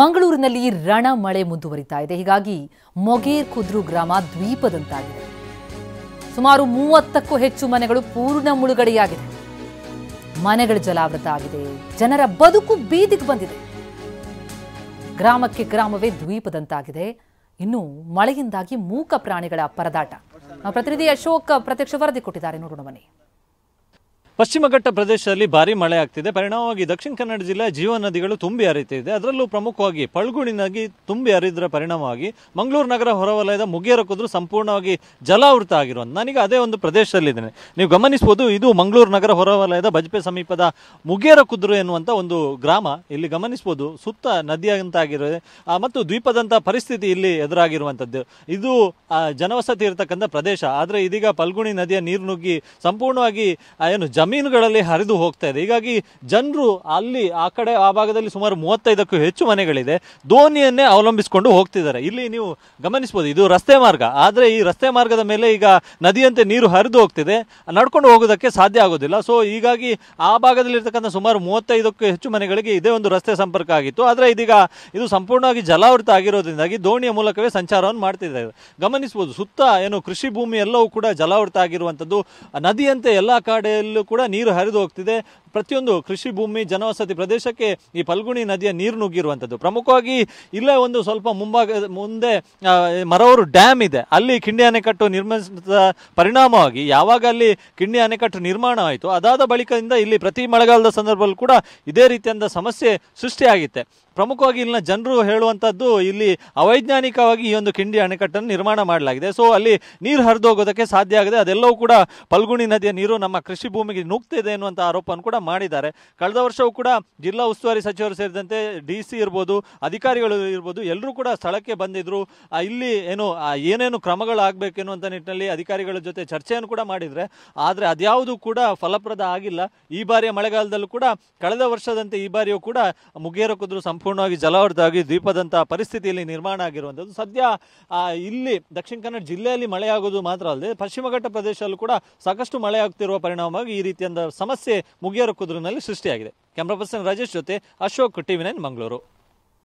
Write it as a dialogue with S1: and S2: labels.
S1: ಮಂಗಳೂರಿನಲ್ಲಿ ರಣ ಮಳೆ ಮುಂದುವರಿತಾ ಇದೆ. ಹೀಗಾಗಿ ಮೊಗೇರ್ ಕುದ್ರು ಗ್ರಾಮ ದ್ವೀಪದಂತಾಗಿದೆ. ಸುಮಾರು 30ಕ್ಕೂ ಹೆಚ್ಚು ಮನೆಗಳು ಪೂರ್ಣ ಮುಳುಗಡೆಯಾಗಿದೆ. ಮನೆಗಳ ಜಲಾವೃತ ಆಗಿದೆ. ಜನರ ಬದುಕು ಬೀದಿಗೆ ಬಂದಿದೆ. ಗ್ರಾಮಕ್ಕೆ ಗ್ರಾಮವೇ ದ್ವೀಪದಂತಾಗಿದೆ. ಇನ್ನು ಮಳೆಯಿಂದಾಗಿ ಮೂಕ ಪ್ರಾಣಿಗಳ ಪರದಾಟ. ಪ್ರತಿನಿಧಿ ಅಶೋಕ್ ಪ್ರತ್ಯಕ್ಷ ವರದಿ ಕೊಟ್ಟಿದ್ದಾರೆ, ನೋಡೋಣ ಬನ್ನಿ.
S2: ಪಶ್ಚಿಮ ಘಟ್ಟ ಪ್ರದೇಶದಲ್ಲಿ ಭಾರಿ ಮಳೆ ಆಗ್ತಿದೆ. ಪರಿಣಾಮವಾಗಿ ದಕ್ಷಿಣ ಕನ್ನಡ ಜಿಲ್ಲೆಯ ಜೀವ ನದಿಗಳು ತುಂಬಿ ಹರಿಯುತ್ತಿದೆ. ಅದರಲ್ಲೂ ಪ್ರಮುಖವಾಗಿ ಪಳ್ಗುಣಿ ನದಿ ತುಂಬಿ ಹರಿದ್ರ ಪರಿಣಾಮವಾಗಿ ಮಂಗಳೂರು ನಗರ ಹೊರವಲಯದ ಮುಗೇರ ಕುದ್ರು ಸಂಪೂರ್ಣವಾಗಿ ಜಲಾವೃತ ಆಗಿರುವಂಥ ನಾನೀಗ ಅದೇ ಒಂದು ಪ್ರದೇಶದಲ್ಲಿದ್ದೇನೆ. ನೀವು ಗಮನಿಸಬಹುದು, ಇದು ಮಂಗಳೂರು ನಗರ ಹೊರವಲಯದ ಬಜ್ಪೆ ಸಮೀಪದ ಮುಗೇರ ಕುದ್ರು ಎನ್ನುವಂಥ ಒಂದು ಗ್ರಾಮ. ಇಲ್ಲಿ ಗಮನಿಸಬಹುದು, ಸುತ್ತ ನದಿಯಂತಾಗಿರೋದೆ ಮತ್ತು ದ್ವೀಪದಂಥ ಪರಿಸ್ಥಿತಿ ಇಲ್ಲಿ ಎದುರಾಗಿರುವಂಥದ್ದು. ಇದು ಜನವಸತಿ ಇರತಕ್ಕಂಥ ಪ್ರದೇಶ. ಆದರೆ ಇದೀಗ ಪಲ್ಗುಣಿ ನದಿಯ ನೀರು ನುಗ್ಗಿ ಸಂಪೂರ್ಣವಾಗಿ ಏನು ಜಮೀನುಗಳಲ್ಲಿ ಹರಿದು ಹೋಗ್ತಾ ಇದೆ. ಹೀಗಾಗಿ ಜನರು ಅಲ್ಲಿ ಆ ಭಾಗದಲ್ಲಿ ಸುಮಾರು 35ಕ್ಕೂ ಹೆಚ್ಚು ಮನೆಗಳಿದೆ. ದೋಣಿಯನ್ನೇ ಅವಲಂಬಿಸಿಕೊಂಡು ಹೋಗ್ತಿದ್ದಾರೆ. ಇಲ್ಲಿ ನೀವು ಗಮನಿಸಬಹುದು, ಇದು ರಸ್ತೆ ಮಾರ್ಗ. ಆದರೆ ಈ ರಸ್ತೆ ಮಾರ್ಗದ ಮೇಲೆ ಈಗ ನದಿಯಂತೆ ನೀರು ಹರಿದು ಹೋಗ್ತಿದೆ. ನಡ್ಕೊಂಡು ಹೋಗೋದಕ್ಕೆ ಸಾಧ್ಯ ಆಗೋದಿಲ್ಲ. ಸೊ ಹೀಗಾಗಿ ಆ ಭಾಗದಲ್ಲಿರ್ತಕ್ಕಂಥ ಸುಮಾರು 35ಕ್ಕೂ ಹೆಚ್ಚು ಮನೆಗಳಿಗೆ ಇದೇ ಒಂದು ರಸ್ತೆ ಸಂಪರ್ಕ ಆಗಿತ್ತು. ಆದರೆ ಇದೀಗ ಇದು ಸಂಪೂರ್ಣವಾಗಿ ಜಲಾವೃತ ಆಗಿರೋದ್ರಿಂದಾಗಿ ದೋಣಿಯ ಮೂಲಕವೇ ಸಂಚಾರವನ್ನು ಮಾಡ್ತಿದ್ದಾರೆ. ಗಮನಿಸಬಹುದು, ಸುತ್ತ ಏನು ಕೃಷಿ ಭೂಮಿ ಎಲ್ಲವೂ ಕೂಡ ಜಲಾವೃತ ಆಗಿರುವಂಥದ್ದು. ನದಿಯಂತೆ ಎಲ್ಲ ಕಡೆಯಲ್ಲೂ ಕೂಡ ನೀರು ಹರಿದು ಹೋಗ್ತಿದೆ. ಪ್ರತಿಯೊಂದು ಕೃಷಿ ಭೂಮಿ, ಜನವಸತಿ ಪ್ರದೇಶಕ್ಕೆ ಈ ಪಲ್ಗುಣಿ ನದಿಯ ನೀರು ನುಗ್ಗಿರುವಂಥದ್ದು. ಪ್ರಮುಖವಾಗಿ ಇಲ್ಲೇ ಒಂದು ಸ್ವಲ್ಪ ಮುಂದೆ ಮರವರು ಡ್ಯಾಮ್ ಇದೆ. ಅಲ್ಲಿ ಕಿಂಡಿ ಅಣೆಕಟ್ಟು ನಿರ್ಮಿಸಿದ ಪರಿಣಾಮವಾಗಿ ಯಾವಾಗ ಅಲ್ಲಿ ಕಿಂಡಿ ಅಣೆಕಟ್ಟು ನಿರ್ಮಾಣ ಆಯಿತು, ಅದಾದ ಬಳಿಕದಿಂದ ಇಲ್ಲಿ ಪ್ರತಿ ಮಳೆಗಾಲದ ಸಂದರ್ಭದಲ್ಲಿ ಕೂಡ ಇದೇ ರೀತಿಯಾದ ಸಮಸ್ಯೆ ಸೃಷ್ಟಿಯಾಗಿತ್ತೆ. ಪ್ರಮುಖವಾಗಿ ಇಲ್ಲಿನ ಜನರು ಹೇಳುವಂಥದ್ದು, ಇಲ್ಲಿ ಅವೈಜ್ಞಾನಿಕವಾಗಿ ಈ ಒಂದು ಕಿಂಡಿ ಅಣೆಕಟ್ಟನ್ನು ನಿರ್ಮಾಣ ಮಾಡಲಾಗಿದೆ. ಸೊ ಅಲ್ಲಿ ನೀರು ಹರಿದು ಹೋಗೋದಕ್ಕೆ ಸಾಧ್ಯ ಆಗಿದೆ. ಅದೆಲ್ಲವೂ ಕೂಡ ಪಲ್ಗುಣಿ ನದಿಯ ನೀರು ನಮ್ಮ ಕೃಷಿ ಭೂಮಿಗೆ ನುಗ್ತಿದೆ ಎನ್ನುವಂಥ ಆರೋಪವನ್ನು ಕೂಡ ಮಾಡಿದ್ದಾರೆ. ಕಳೆದ ವರ್ಷವೂ ಕೂಡ ಜಿಲ್ಲಾ ಉಸ್ತುವಾರಿ ಸಚಿವರು ಸೇರಿದಂತೆ DC ಇರ್ಬೋದು, ಅಧಿಕಾರಿಗಳು ಇರ್ಬೋದು, ಎಲ್ಲರೂ ಕೂಡ ಸ್ಥಳಕ್ಕೆ ಬಂದಿದ್ರು. ಇಲ್ಲಿ ಏನೇನು ಕ್ರಮಗಳಾಗಬೇಕು ಎನ್ನುವಂಥ ನಿಟ್ಟಿನಲ್ಲಿ ಅಧಿಕಾರಿಗಳ ಜೊತೆ ಚರ್ಚೆಯನ್ನು ಕೂಡ ಮಾಡಿದರೆ, ಆದರೆ ಅದ್ಯಾವುದೂ ಕೂಡ ಫಲಪ್ರದ ಆಗಿಲ್ಲ. ಈ ಬಾರಿಯ ಮಳೆಗಾಲದಲ್ಲೂ ಕೂಡ ಕಳೆದ ವರ್ಷದಂತೆ ಈ ಬಾರಿಯೂ ಕೂಡ ಮುಗೇರ ಕುದ್ರು ಸಂಪೂರ್ಣವಾಗಿ ಜಲಾವೃತವಾಗಿ ದ್ವೀಪದಂಥ ಪರಿಸ್ಥಿತಿಯಲ್ಲಿ ನಿರ್ಮಾಣ ಆಗಿರುವಂಥದ್ದು. ಸದ್ಯ ಇಲ್ಲಿ ದಕ್ಷಿಣ ಕನ್ನಡ ಜಿಲ್ಲೆಯಲ್ಲಿ ಮಳೆಯಾಗೋದು ಮಾತ್ರ ಅಲ್ಲದೆ ಪಶ್ಚಿಮ ಘಟ್ಟ ಪ್ರದೇಶದಲ್ಲೂ ಕೂಡ ಸಾಕಷ್ಟು ಮಳೆ ಆಗ್ತಿರುವ ಪರಿಣಾಮವಾಗಿ ಈ ರೀತಿಯ ಸಮಸ್ಯೆ ಮುಗಿಯರ ಕುದ್ರಿನಲ್ಲಿ ಸೃಷ್ಟಿಯಾಗಿದೆ. ಕ್ಯಾಮ್ರಾ ಪರ್ಸನ್ ರಾಜೇಶ್ ಜೊತೆ ಅಶೋಕ್, TV9 ಮಂಗಳೂರು.